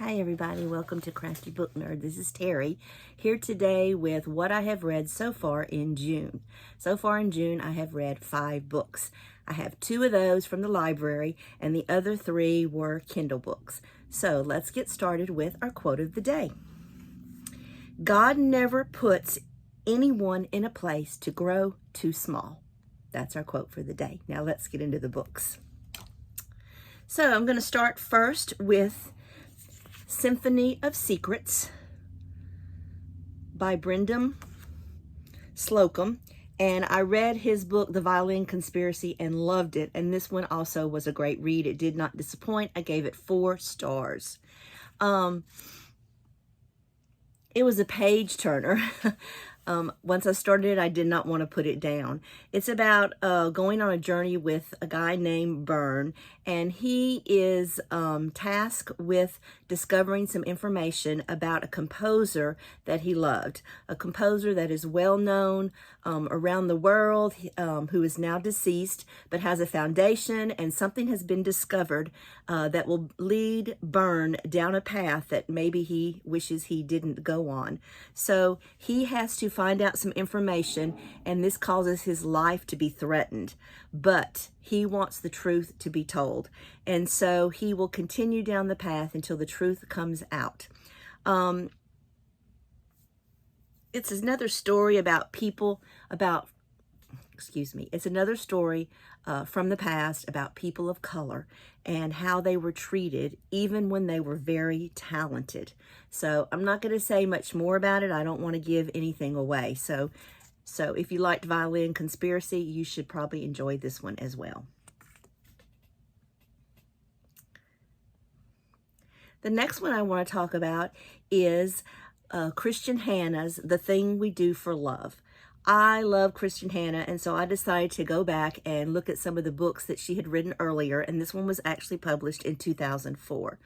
Hi everybody, welcome to Crafty Book Nerd. This is Terry here today with what I have read so far in June. So far in June I have read 5 books. I have 2 of those from the library and the other 3 were Kindle books. So let's get started with our quote of the day. God never puts anyone in a place to grow too small. That's our quote for the day. Now let's get into the books. So I'm going to start first with Symphony of Secrets by Brendan Slocum, and I read his book The Violin Conspiracy and loved it, and this one also was a great read. It did not disappoint. I gave it 4 stars. It was a page turner. Once I started it, I did not want to put it down. It's about going on a journey with a guy named Byrne, and he is tasked with discovering some information about a composer that he loved, a composer that is well known around the world, who is now deceased, but has a foundation, and something has been discovered that will lead Byrne down a path that maybe he wishes he didn't go on. So he has to find out some information, and this causes his life to be threatened, but he wants the truth to be told, and so he will continue down the path until the truth comes out. It's another story about people, it's another story from the past about people of color and how they were treated even when they were very talented. So I'm not going to say much more about it. I don't want to give anything away. So if you liked Violin Conspiracy, you should probably enjoy this one as well. The next one I want to talk about is Christian Hannah's The Thing We Do for Love. I love Christian Hannah, and so I decided to go back and look at some of the books that she had written earlier, and this one was actually published in 2004.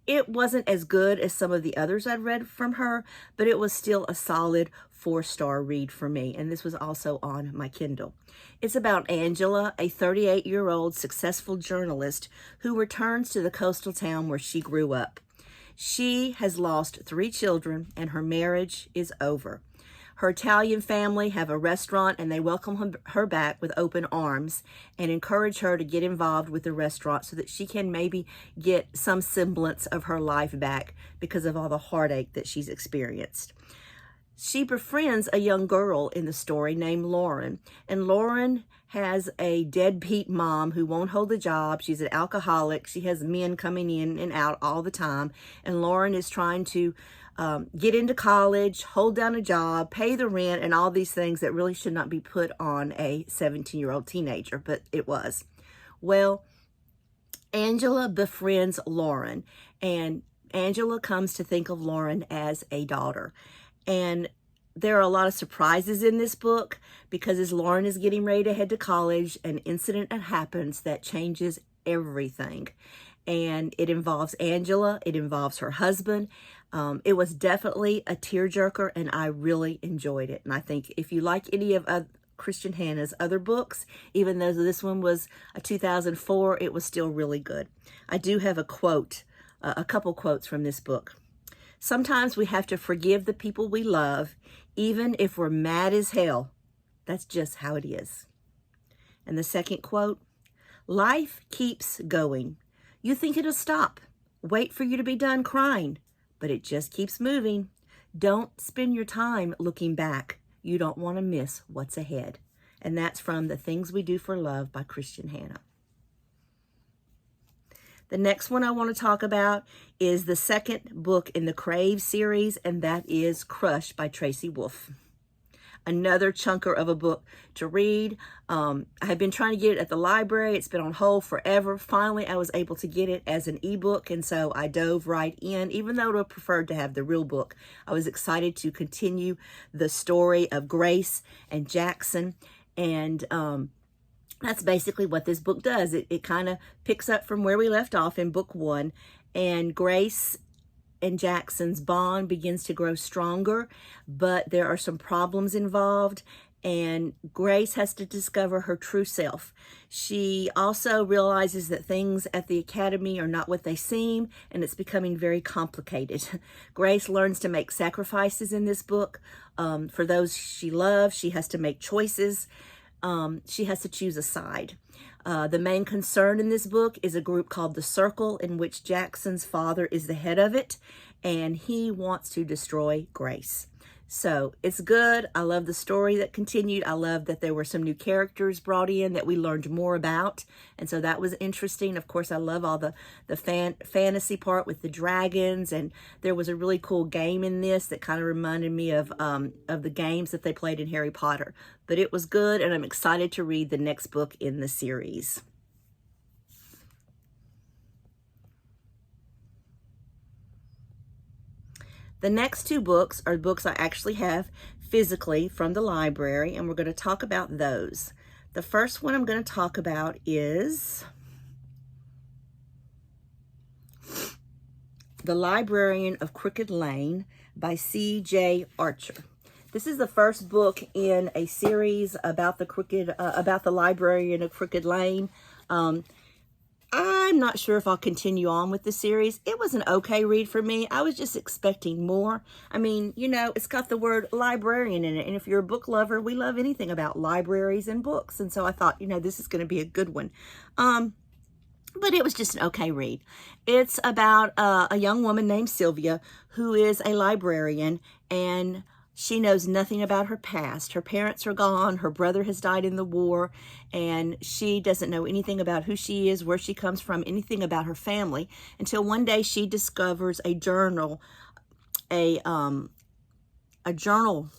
It wasn't as good as some of the others I'd read from her, but it was still a solid 4-star read for me, and this was also on my Kindle. It's about Angela, a 38-year-old successful journalist who returns to the coastal town where she grew up. She has lost 3 children, and her marriage is over. Her Italian family have a restaurant, and they welcome her back with open arms and encourage her to get involved with the restaurant so that she can maybe get some semblance of her life back because of all the heartache that she's experienced. She befriends a young girl in the story named Lauren, and Lauren has a deadbeat mom who won't hold a job. She's an alcoholic. She has men coming in and out all the time, and Lauren is trying to get into college, hold down a job, pay the rent, and all these things that really should not be put on a 17-year-old teenager, but it was. Well, Angela befriends Lauren, and Angela comes to think of Lauren as a daughter. And there are a lot of surprises in this book because as Lauren is getting ready to head to college, an incident happens that changes everything. And it involves Angela, it involves her husband. It was definitely a tearjerker, and I really enjoyed it. And I think if you like any of Christian Hannah's other books, even though this one was a 2004, it was still really good. I do have a quote, a couple quotes from this book. Sometimes we have to forgive the people we love, even if we're mad as hell. That's just how it is. And the second quote, life keeps going. You think it'll stop. Wait for you to be done crying, but it just keeps moving. Don't spend your time looking back. You don't want to miss what's ahead. And that's from The Things We Do for Love by Christian Hannah. The next one I want to talk about is the second book in the Crave series, and that is Crush by Tracy Wolff. Another chunker of a book to read. I have been trying to get it at the library. It's been on hold forever. Finally, I was able to get it as an ebook, and so I dove right in. Even though I would have preferred to have the real book, I was excited to continue the story of Grace and Jackson, and that's basically what this book does. It kind of picks up from where we left off in book 1, and Grace and Jackson's bond begins to grow stronger, but there are some problems involved, and Grace has to discover her true self. She also realizes that things at the academy are not what they seem, and it's becoming very complicated. Grace learns to make sacrifices in this book. For those she loves, she has to make choices. She has to choose a side. The main concern in this book is a group called The Circle, in which Jackson's father is the head of it, and he wants to destroy Grace. So it's good. I love the story that continued. I love that there were some new characters brought in that we learned more about. And so that was interesting. Of course, I love all the fantasy part with the dragons. And there was a really cool game in this that kind of reminded me of the games that they played in Harry Potter. But it was good, and I'm excited to read the next book in the series. The next two books are books I actually have physically from the library, and we're going to talk about those. The first one I'm going to talk about is The Librarian of Crooked Lane by C.J. Archer. This is the first book in a series about the Librarian of Crooked Lane. I'm not sure if I'll continue on with the series. It was an okay read for me. I was just expecting more. I mean, you know, it's got the word librarian in it. And if you're a book lover, we love anything about libraries and books. And so I thought, you know, this is going to be a good one. But it was just an okay read. It's about a young woman named Sylvia who is a librarian, and she knows nothing about her past. Her parents are gone. Her brother has died in the war, and she doesn't know anything about who she is, where she comes from, anything about her family, until one day she discovers a journal, a journal.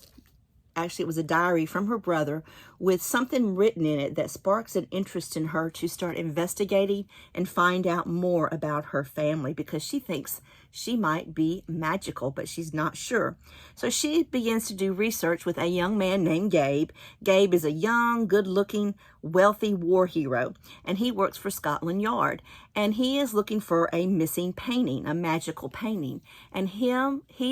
Actually, it was a diary from her brother with something written in it that sparks an interest in her to start investigating and find out more about her family, because she thinks she might be magical, but she's not sure. So she begins to do research with a young man named Gabe. Gabe is a young, good-looking, wealthy war hero, and he works for Scotland Yard. And he is looking for a missing painting, a magical painting. And he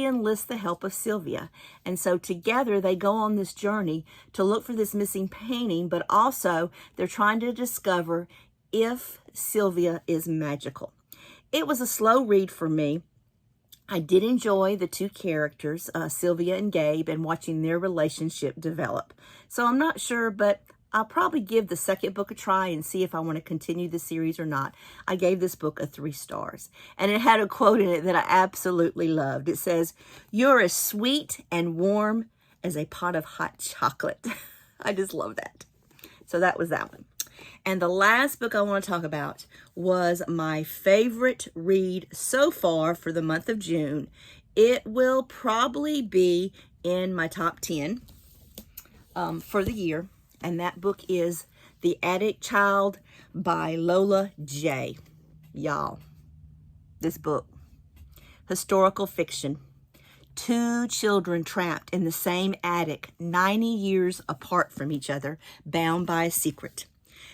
enlists the help of Sylvia. And so together they go on this journey to look for this missing painting, but also they're trying to discover if Sylvia is magical. It was a slow read for me. I did enjoy the two characters, Sylvia and Gabe, and watching their relationship develop. So I'm not sure, but I'll probably give the second book a try and see if I want to continue the series or not. I gave this book a 3 stars, and it had a quote in it that I absolutely loved. It says, "You're as sweet and warm as a pot of hot chocolate." I just love that. So that was that one. And the last book I want to talk about was my favorite read so far for the month of June. It will probably be in my top 10 for the year. And that book is The Attic Child by Lola J. Y'all, this book, historical fiction. 2 children trapped in the same attic, 90 years apart from each other, bound by a secret.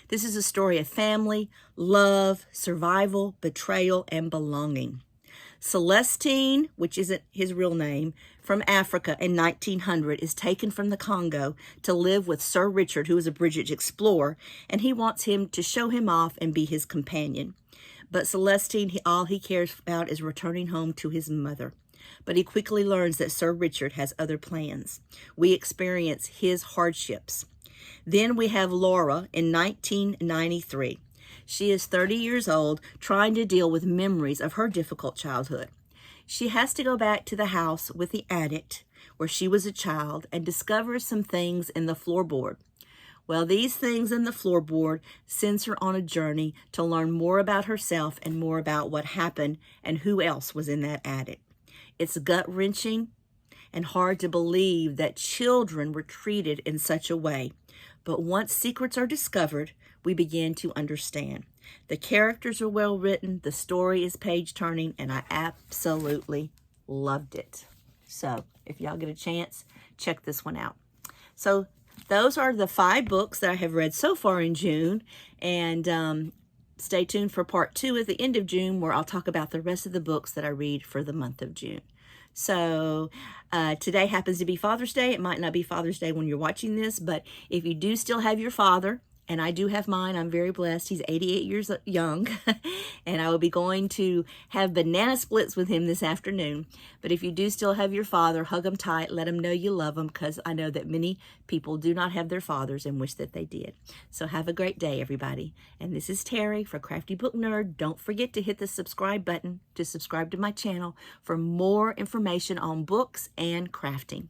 This is a story of family, love, survival, betrayal, and belonging. Celestine, which isn't his real name, from Africa in 1900, is taken from the Congo to live with Sir Richard, who is a British explorer, and he wants him to show him off and be his companion. But Celestine, all he cares about is returning home to his mother. But he quickly learns that Sir Richard has other plans. We experience his hardships. Then we have Laura in 1993. She is 30 years old, trying to deal with memories of her difficult childhood. She has to go back to the house with the addict, where she was a child, and discovers some things in the floorboard. Well, these things in the floorboard sends her on a journey to learn more about herself and more about what happened and who else was in that attic. It's gut-wrenching and hard to believe that children were treated in such a way. But once secrets are discovered, we begin to understand. The characters are well written, the story is page-turning, and I absolutely loved it. So, if y'all get a chance, check this one out. So, those are the 5 books that I have read so far in June, and stay tuned for part 2 at the end of June, where I'll talk about the rest of the books that I read for the month of June. So today happens to be Father's Day. It might not be Father's Day when you're watching this, but if you do still have your father, and I do have mine, I'm very blessed. He's 88 years young, and I will be going to have banana splits with him this afternoon. But if you do still have your father, hug him tight, let him know you love him, because I know that many people do not have their fathers and wish that they did. So have a great day, everybody. And this is Terry for Crafty Book Nerd. Don't forget to hit the subscribe button to subscribe to my channel for more information on books and crafting.